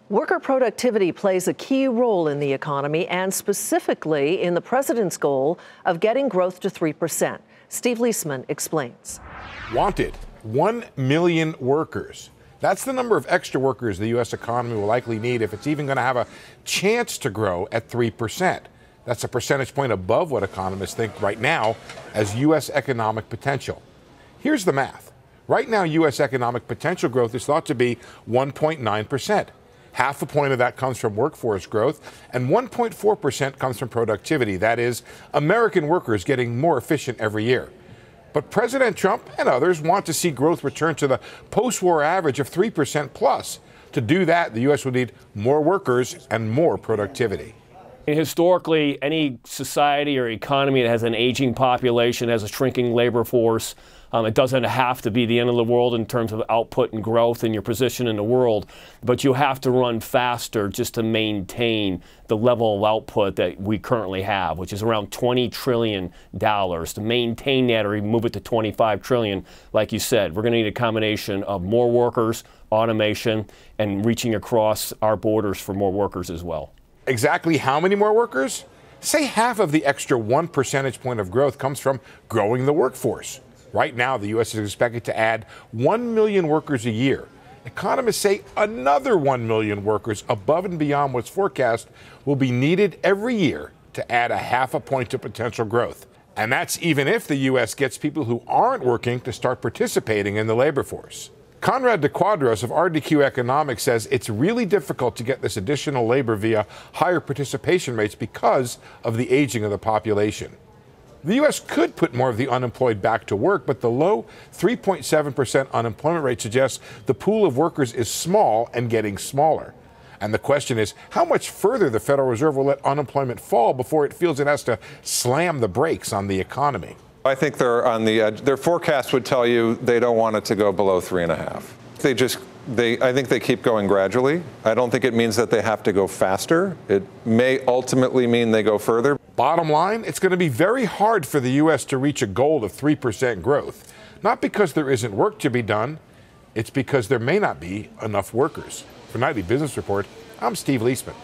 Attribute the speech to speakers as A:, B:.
A: Worker productivity plays a key role in the economy and specifically in the president's goal of getting growth to 3%. Steve Leisman explains.
B: Wanted 1 million workers. That's the number of extra workers the U.S. economy will likely need if it's even going to have a chance to grow at 3%. That's a percentage point above what economists think right now as U.S. economic potential. Here's the math. Right now, U.S. economic potential growth is thought to be 1.9%. Half a point of that comes from workforce growth, and 1.4% comes from productivity. That is, American workers getting more efficient every year. But President Trump and others want to see growth return to the post-war average of 3% plus. To do that, the U.S. would need more workers and more productivity.
C: Historically, any society or economy that has an aging population, has a shrinking labor force, it doesn't have to be the end of the world in terms of output and growth and your position in the world, but you have to run faster just to maintain the level of output that we currently have, which is around $20 trillion. To maintain that or even move it to $25 trillion, like you said, we're going to need a combination of more workers, automation, and reaching across our borders for more workers as well.
B: Exactly how many more workers? Say half of the extra 1 percentage point of growth comes from growing the workforce. Right now, the U.S. is expected to add 1 million workers a year. Economists say another 1 million workers above and beyond what's forecast will be needed every year to add a half a point to potential growth. And that's even if the U.S. gets people who aren't working to start participating in the labor force. Conrad de Quadros of RDQ Economics says it's really difficult to get this additional labor via higher participation rates because of the aging of the population. The U.S. could put more of the unemployed back to work, but the low 3.7% unemployment rate suggests the pool of workers is small and getting smaller. And the question is how much further the Federal Reserve will let unemployment fall before it feels it has to slam the brakes on the economy.
D: I think they're on the edge. Their forecast would tell you they don't want it to go below 3.5. I think they keep going gradually. I don't think it means that they have to go faster. It may ultimately mean they go further.
B: Bottom line, it's going to be very hard for the U.S. to reach a goal of 3% growth. Not because there isn't work to be done, it's because there may not be enough workers. For Nightly Business Report, I'm Steve Leisman.